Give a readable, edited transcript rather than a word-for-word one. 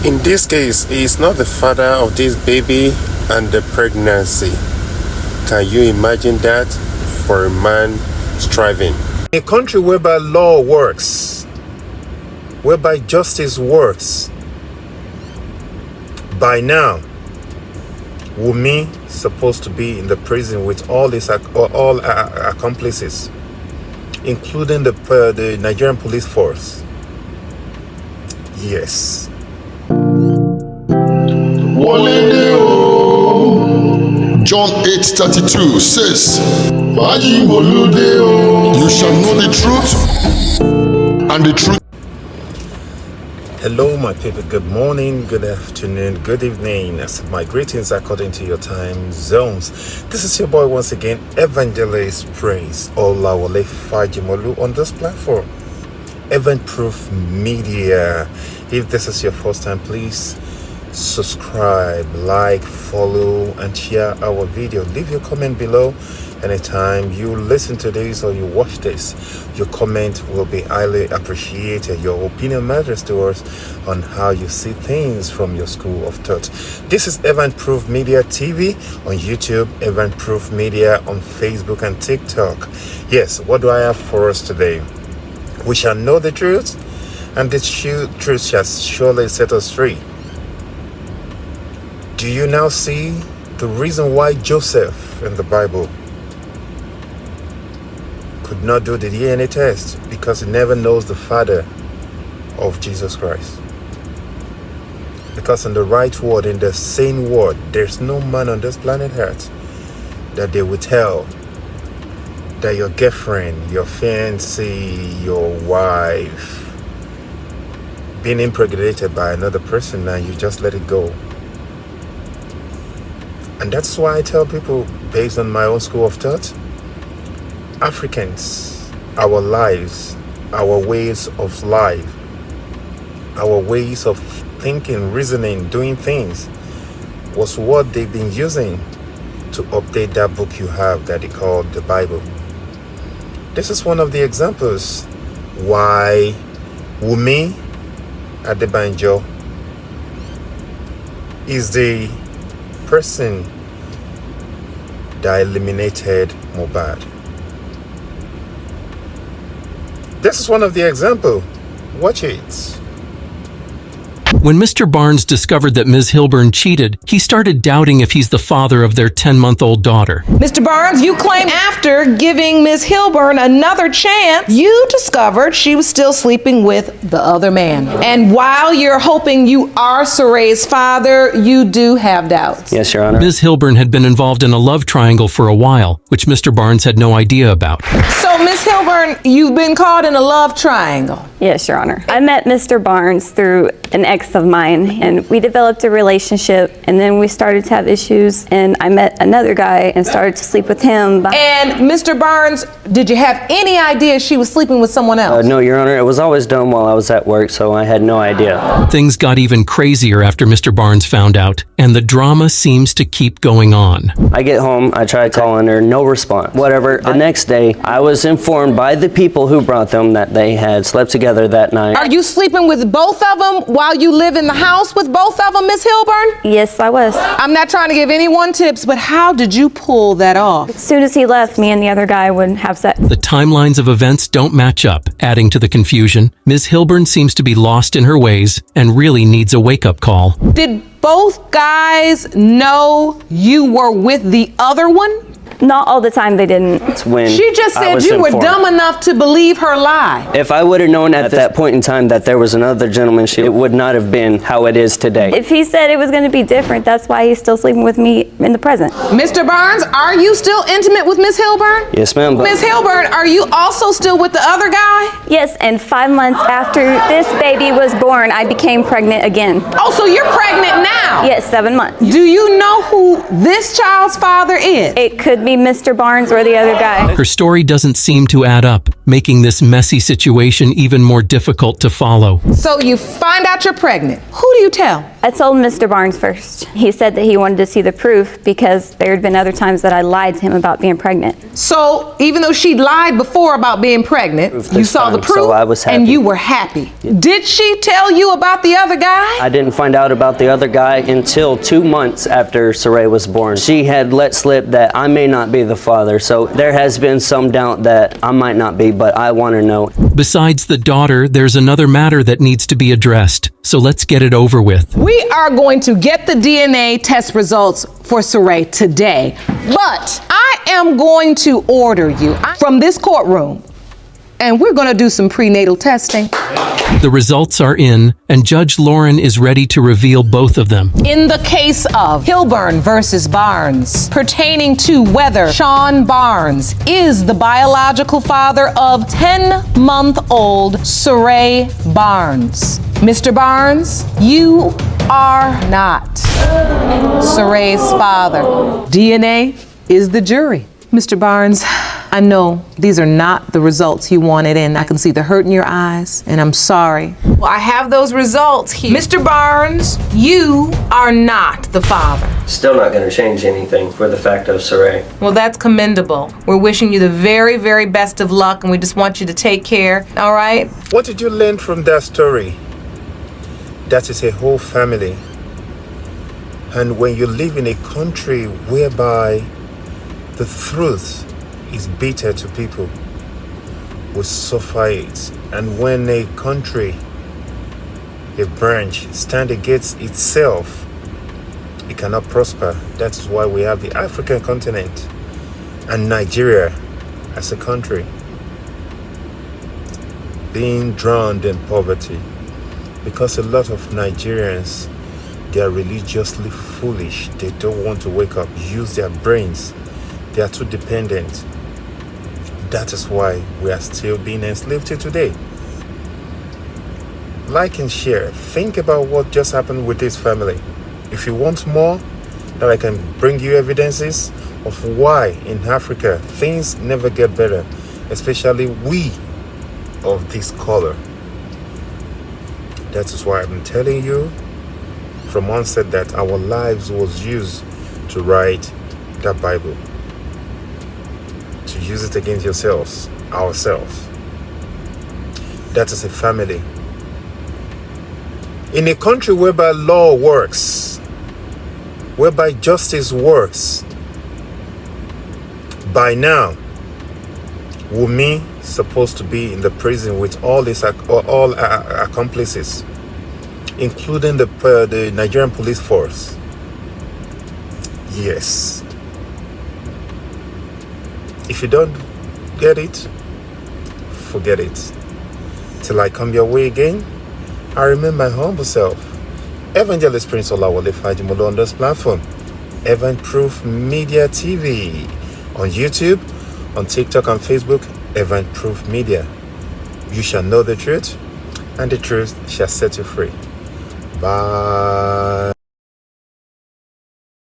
In this case, he is not the father of this baby and the pregnancy. Can you imagine that for a man striving? In a country whereby law works, whereby justice works, by now, WUNMI is supposed to be in the prison with all his accomplices, including the Nigerian police force. Yes. John 8:32 says, you shall know the truth, and the truth. Hello, my people. Good morning, good afternoon, good evening. As my greetings according to your time zones. This is your boy once again, Evangelist Praise Olawale Fajimolu on this platform, Event Proof Media. If this is your first time, please subscribe, like, follow, and share our video. Leave your comment below. Anytime you listen to this or you watch this, your comment will be highly appreciated. Your opinion matters to us on how you see things from your school of thought. This is Event Proof Media TV on YouTube, Event Proof Media on Facebook and TikTok. Yes, what do I have for us today? We shall know the truth, and the truth shall surely set us free. Do you now see the reason why Joseph in the Bible could not do the DNA test? Because he never knows the father of Jesus Christ. Because in the right word, in the sane word, there's no man on this planet Earth that they will tell that your girlfriend, your fiancé, your wife being impregnated by another person and you just let it go. And that's why I tell people, based on my own school of thought, Africans, our lives, our ways of life, our ways of thinking, reasoning, doing things was what they've been using to update that book you have that they call the Bible. This is one of the examples why WUNMI Adebanjo is the person that eliminated MOHBAD. This is one of the examples. Watch it. When Mr. Barnes discovered that Ms. Hilburn cheated, he started doubting if he's the father of their 10-month-old daughter. Mr. Barnes, you claim after giving Ms. Hilburn another chance, you discovered she was still sleeping with the other man. And while you're hoping you are Sore's father, you do have doubts. Yes, Your Honor. Ms. Hilburn had been involved in a love triangle for a while, which Mr. Barnes had no idea about. So, Ms. Hilburn, you've been caught in a love triangle. Yes, Your Honor. I met Mr. Barnes through an ex of mine, and we developed a relationship, and then we started to have issues, and I met another guy and started to sleep with him. And Mr. Barnes, did you have any idea she was sleeping with someone else? No, Your Honor. It was always done while I was at work, so I had no idea. Things got even crazier after Mr. Barnes found out, and the drama seems to keep going on. I get home, I try calling her, no response. Whatever. The next day, I was informed by the people who brought them that they had slept together that night. Are you sleeping with both of them while you live in the house with both of them, Ms. Hilburn? Yes, I was. I'm not trying to give anyone tips, but how did you pull that off? As soon as he left, me and the other guy would have sex. The timelines of events don't match up, adding to the confusion. Ms. Hilburn seems to be lost in her ways and really needs a wake-up call. Did both guys know you were with the other one? Not all the time, they didn't. She just said you were dumb enough to believe her lie. If I would have known at that point in time that there was another gentleman, it would not have been how it is today. If he said it was going to be different, that's why he's still sleeping with me in the present. Mr. Barnes, are you still intimate with Ms. Hilburn? Yes, ma'am. Ms. Hilburn, are you also still with the other guy? Yes, and 5 months after this baby was born, I became pregnant again. Oh, so you're pregnant now? Yes, 7 months. Do you know who this child's father is? It could be Mr. Barnes or the other guy. Her story doesn't seem to add up. making this messy situation even more difficult to follow. So you find out you're pregnant. Who do you tell? I told Mr. Barnes first. He said that he wanted to see the proof because there had been other times that I lied to him about being pregnant. So even though she lied before about being pregnant, you saw the proof so I was happy. and you were happy. Did she tell you about the other guy? I didn't find out about the other guy until 2 months after Saray was born. She had let slip that I may not be the father, so there has been some doubt that I might not be, but I want to know. Besides the daughter, there's another matter that needs to be addressed. So let's get it over with. We are going to get the DNA test results for Saray today, but I am going to order you from this courtroom, and we're going to do some prenatal testing. The results are in, and Judge Lauren is ready to reveal both of them. In the case of Hilburn versus Barnes, pertaining to whether Sean Barnes is the biological father of 10-month-old Saray Barnes. Mr. Barnes, you are not Saray's father. DNA is the jury. Mr. Barnes, I know these are not the results you wanted, and I can see the hurt in your eyes, and I'm sorry. Well, I have those results here. Mr. Barnes, you are not the father. Still not going to change anything for the fact of Saray. Well, that's commendable. We're wishing you the very, very best of luck, and we just want you to take care, all right? What did you learn from that story? That is a whole family. And when you live in a country whereby the truth is bitter to people, we suffer it. And when a country, a branch, stand against itself, it cannot prosper. That is why we have the African continent and Nigeria as a country being drowned in poverty, because a lot of Nigerians, they are religiously foolish. They don't want to wake up, use their brains. They are too dependent. That is why we are still being enslaved till today. Like and share. Think about what just happened with this family. If you want more, that I can bring you evidences of why in Africa things never get better, especially we of this color. That is why I'm telling you from onset that our lives was used to write that Bible, to use it against yourselves, ourselves. That is a family. In a country whereby law works, whereby justice works, by now, WUNMI supposed to be in the prison with all his accomplices, including the Nigerian police force. Yes. If you don't get it, forget it. Till I come your way again, I remain my humble self, Evangelist Prince Olawale Fajimolo, on this platform, Evan Proof Media TV, on YouTube, on TikTok and Facebook, Evan Proof Media. You shall know the truth, and the truth shall set you free. Bye.